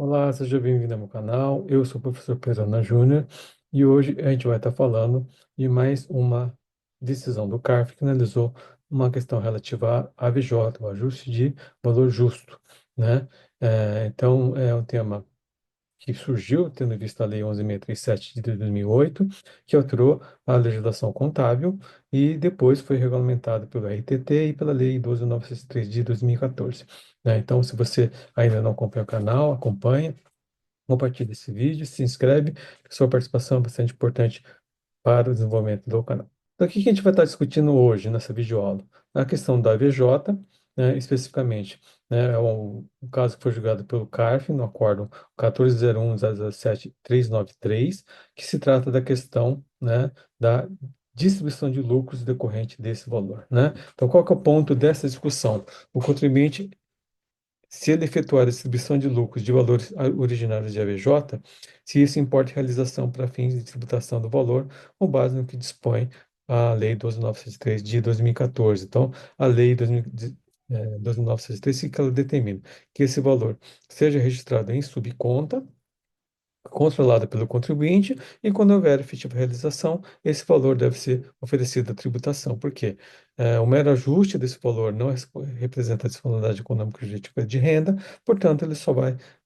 Olá, seja bem-vindo ao meu canal. Eu sou o professor Perana Júnior e hoje a gente vai estar falando de mais uma decisão do CARF que analisou uma questão relativa à AVJ, o ajuste de valor justo, né? Então, é um tema que surgiu tendo em vista a Lei 11.637 de 2008, que alterou a legislação contábil e depois foi regulamentado pelo RTT e pela Lei 12.963 de 2014, né? Então, se você ainda não acompanha o canal, acompanhe, compartilhe esse vídeo, se inscreve, que sua participação é bastante importante para o desenvolvimento do canal. Então, o que que a gente vai estar discutindo hoje nessa videoaula? A questão da AVJ, né, especificamente, né, o caso que foi julgado pelo CARF, no acórdão 14.01.007.393, que se trata da questão, né, da distribuição de lucros decorrente desse valor, né? Então, qual que é o ponto dessa discussão? O contribuinte, se ele efetuar a distribuição de lucros de valores originários de AVJ, se isso importa realização para fins de tributação do valor, com base no que dispõe a Lei 12.963 de 2014. Então, a Lei 12.963, que ela determina que esse valor seja registrado em subconta, controlada pelo contribuinte, e quando houver efetiva realização, esse valor deve ser oferecido à tributação. Por quê? O mero ajuste desse valor não representa a disponibilidade econômica jurídica de renda, portanto, ele só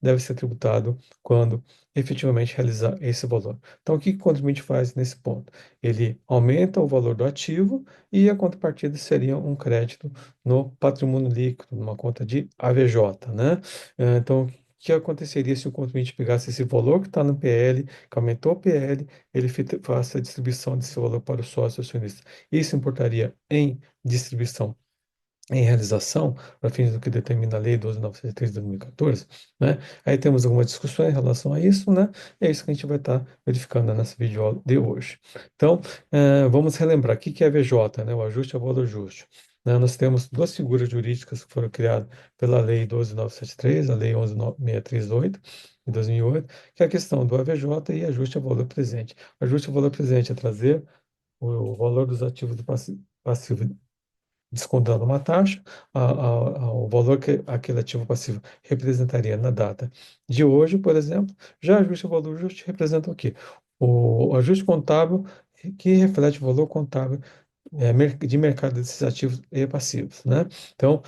deve ser tributado quando efetivamente realizar esse valor. Então, o que o contribuinte faz nesse ponto? Ele aumenta o valor do ativo e a contrapartida seria um crédito no patrimônio líquido, numa conta de AVJ, né? Então, o que aconteceria se o contribuinte pegasse esse valor que está no PL, que aumentou o PL, ele faça a distribuição desse valor para o sócio acionista? Isso importaria em distribuição em realização, para fins do que determina a Lei 12.903 de 2014, né? Aí temos algumas discussões em relação a isso, né? É isso que a gente vai estar verificando nessa videoaula de hoje. Então, vamos relembrar o que que é VJ, né? O ajuste ao valor justo. Né? Nós temos duas figuras jurídicas que foram criadas pela Lei 12.973, a Lei 11.638 de 2008, que é a questão do AVJ e ajuste ao valor presente. O ajuste ao valor presente é trazer o valor dos ativos do passivo descontando uma taxa, o valor que aquele ativo passivo representaria na data de hoje, por exemplo. Já ajuste ao valor justo representa o quê? O ajuste contábil que reflete o valor contábil de mercado desses ativos e passivos, né? Então,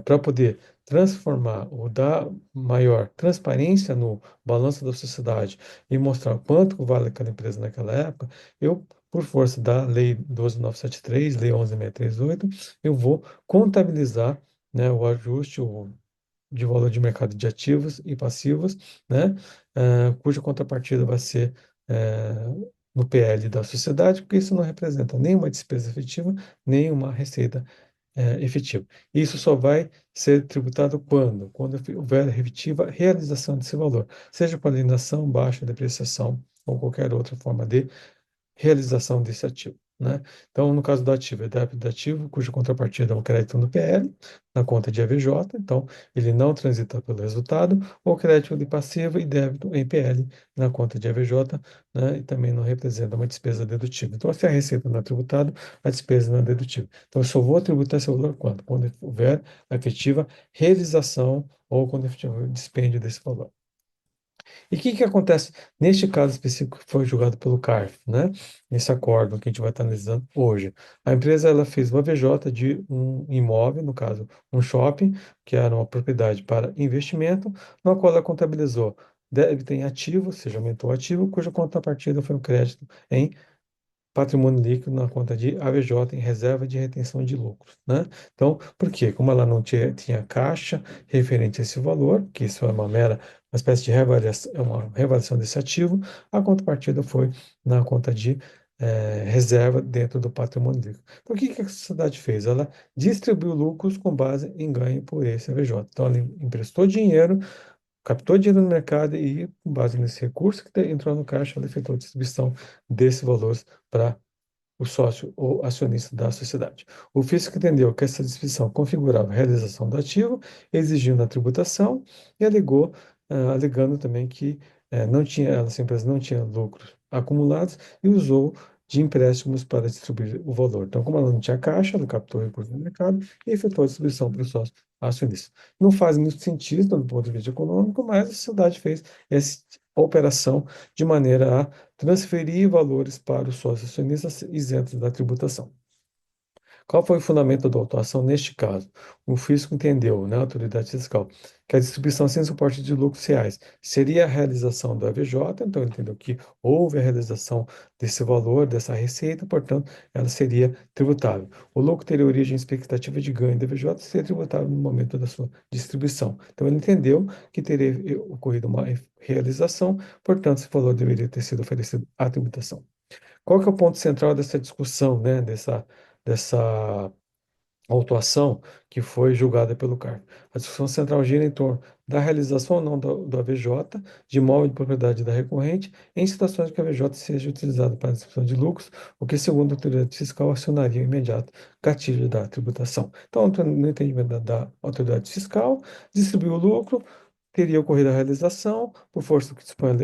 para poder transformar ou dar maior transparência no balanço da sociedade e mostrar quanto vale aquela empresa naquela época, eu, por força da Lei 12.973, Lei 11.638, eu vou contabilizar, né, o ajuste de valor de mercado de ativos e passivos, né, cuja contrapartida vai ser no PL da sociedade, porque isso não representa nenhuma despesa efetiva, nenhuma receita efetiva. Isso só vai ser tributado quando? Quando houver efetiva realização desse valor, seja por alienação, baixa, depreciação ou qualquer outra forma de realização desse ativo, né? Então, no caso do ativo, é débito do ativo, cuja contrapartida é um crédito no PL, na conta de AVJ, então ele não transita pelo resultado, ou crédito de passivo e débito em PL na conta de AVJ, né? E também não representa uma despesa dedutível. Então, se a receita não é tributada, a despesa não é dedutível. Então, eu só vou tributar esse valor quando? Quando houver a efetiva realização ou quando efetivo dispêndio desse valor. E o que que acontece neste caso específico que foi julgado pelo CARF, né? Nesse acórdão que a gente vai estar analisando hoje. A empresa ela fez uma VJ de um imóvel, no caso, um shopping, que era uma propriedade para investimento, na qual ela contabilizou débito em ativo, ou seja, aumentou o ativo, cuja contrapartida foi um crédito em patrimônio líquido na conta de AVJ em reserva de retenção de lucros, né? Então, por quê? Como ela não tinha caixa referente a esse valor, que isso é uma espécie de reavaliação, é uma reavaliação desse ativo, a contrapartida foi na conta de reserva dentro do patrimônio líquido. Então, o que que a sociedade fez? Ela distribuiu lucros com base em ganho por esse AVJ. Então, ela emprestou dinheiro, captou dinheiro no mercado e, com base nesse recurso que entrou no caixa, ela efetuou a distribuição desse valor para o sócio ou acionista da sociedade. O fisco entendeu que essa distribuição configurava a realização do ativo, exigindo a tributação e alegando também que não tinha, essa empresa não tinha lucros acumulados e usou de empréstimos para distribuir o valor. Então, como ela não tinha caixa, ela captou recursos no mercado e efetuou a distribuição para os sócios acionistas. Não faz muito sentido do ponto de vista econômico, mas a sociedade fez essa operação de maneira a transferir valores para os sócios acionistas isentos da tributação. Qual foi o fundamento da autuação neste caso? O fisco entendeu, né, a autoridade fiscal, que a distribuição sem suporte de lucros reais seria a realização do AVJ, então ele entendeu que houve a realização desse valor, dessa receita, portanto, ela seria tributável. O lucro teria origem em expectativa de ganho do AVJ seria tributável no momento da sua distribuição. Então, ele entendeu que teria ocorrido uma realização, portanto, esse valor deveria ter sido oferecido à tributação. Qual que é o ponto central dessa discussão, né, dessa autuação que foi julgada pelo CARF? A discussão central gira em torno da realização ou não do AVJ de imóvel de propriedade da recorrente em situações em que o AVJ seja utilizado para a distribuição de lucros, o que, segundo a autoridade fiscal, acionaria o imediato gatilho da tributação. Então, no entendimento da autoridade fiscal, distribuiu o lucro, teria ocorrido a realização, por força do que dispõe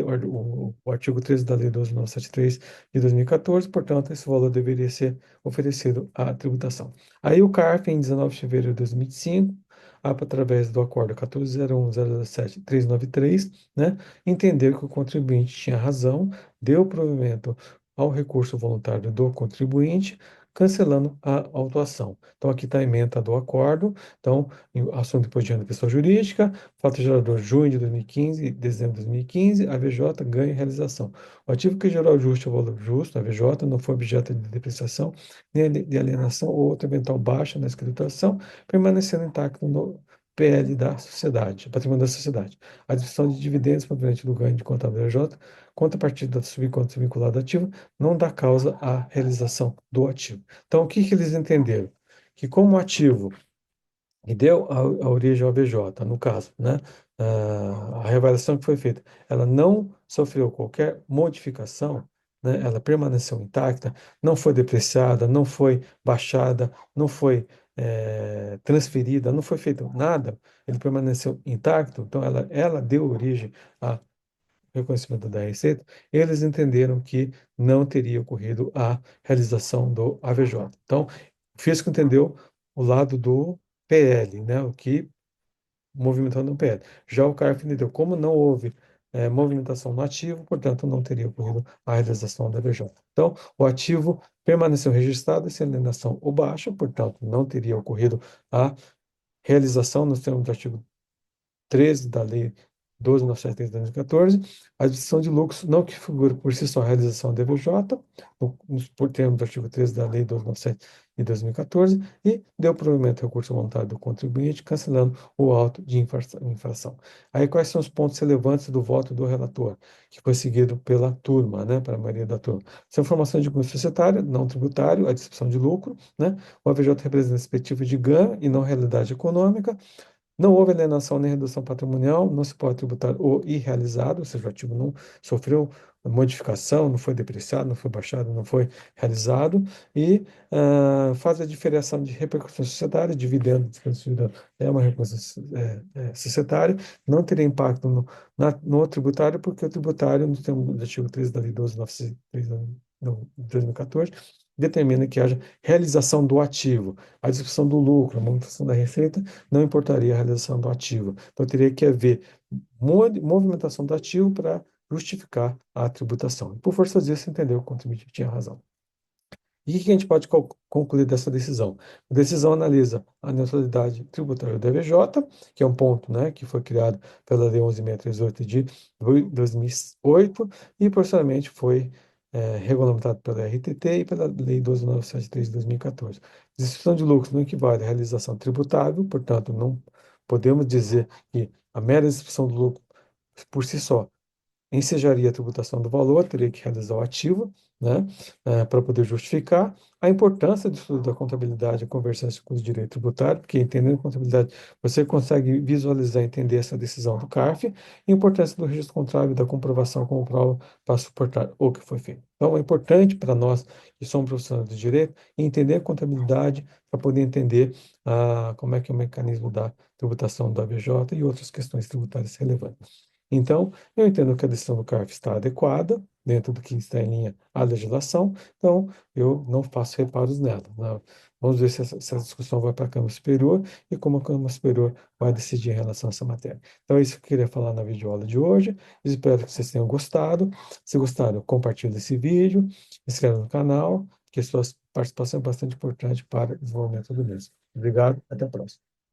o artigo 13 da Lei 12.973 de 2014, portanto, esse valor deveria ser oferecido à tributação. Aí o CARF, em 19 de fevereiro de 2005, através do acordo 14.01.017.393, né, entendeu que o contribuinte tinha razão, deu provimento ao recurso voluntário do contribuinte, cancelando a autuação. Então, aqui está a ementa do acordo. Então, assunto imposto de renda da pessoa jurídica, fato gerador junho de 2015, dezembro de 2015, AVJ, ganho e realização. O ativo que gerou ajuste ao valor justo, AVJ, não foi objeto de depreciação, nem de alienação ou outra eventual baixa na escrituração, permanecendo intacto no PL da sociedade, patrimônio da sociedade. A distribuição de dividendos proveniente do ganho de conta AVJ, contrapartida da subconta vinculada ao ativo, não dá causa à realização do ativo. Então, o que que eles entenderam? Que como ativo e deu a origem ao AVJ, no caso, né? A revelação que foi feita, ela não sofreu qualquer modificação, né? Ela permaneceu intacta, não foi depreciada, não foi baixada, não foi transferida, não foi feito nada, ele permaneceu intacto, então ela deu origem a reconhecimento da receita, eles entenderam que não teria ocorrido a realização do AVJ. Então, o fisco entendeu o lado do PL, né, o que movimentando o PL. Já o CARF entendeu como não houve movimentação no ativo, portanto, não teria ocorrido a realização da AVJ. Então, o ativo permaneceu registrado sem alienação ou baixa, portanto, não teria ocorrido a realização nos termos do artigo 13 da Lei 12.973 de 2014, a distribuição de lucros não que figura por si só a realização da EVJ, por termos do artigo 13 da Lei 12.907 de 2014, e deu provimento ao recurso voluntário do contribuinte, cancelando o auto de infração. Aí, quais são os pontos relevantes do voto do relator, que foi seguido pela turma, né, para a maioria da turma? São informações de cunho societário, não tributário, a distribuição de lucro, né? O AVJ representa a perspectiva de ganho e não realidade econômica. Não houve alienação nem redução patrimonial, não se pode tributar o irrealizado, ou seja, o ativo não sofreu modificação, não foi depreciado, não foi baixado, não foi realizado, e faz a diferenciação de repercussão societária, dividendo, dividendo é uma repercussão societária, não teria impacto no tributário, porque o tributário, no termo do artigo 13 da Lei 12.903 de 2014, determina que haja realização do ativo, a distribuição do lucro, a movimentação da receita, não importaria a realização do ativo. Então, teria que haver movimentação do ativo para justificar a tributação. Por força disso, entendeu que o contribuinte tinha razão. E o que a gente pode concluir dessa decisão? A decisão analisa a neutralidade tributária do EVJ, que é um ponto, né, que foi criado pela Lei 11.638 de 2008 e, posteriormente, foi regulamentado pela RTT e pela Lei 12.973 de 2014. Distribuição de lucros não equivale à realização tributável, portanto, não podemos dizer que a mera distribuição do lucro por si só ensejaria a tributação do valor, teria que realizar o ativo, né, para poder justificar a importância do estudo da contabilidade e conversância com o direito tributário, porque entendendo contabilidade, você consegue visualizar e entender essa decisão do CARF, e a importância do registro contábil e da comprovação como prova para suportar o que foi feito. Então, é importante para nós que somos profissionais de direito entender a contabilidade para poder entender como é que é o mecanismo da tributação do ABJ e outras questões tributárias relevantes. Então, eu entendo que a decisão do CARF está adequada, dentro do que está em linha a legislação, então eu não faço reparos nela, né? Vamos ver se essa discussão vai para a Câmara Superior e como a Câmara Superior vai decidir em relação a essa matéria. Então, é isso que eu queria falar na videoaula de hoje. Espero que vocês tenham gostado. Se gostaram, compartilhe esse vídeo, inscreva no canal, que a sua participação é bastante importante para o desenvolvimento do mesmo. Obrigado, até a próxima.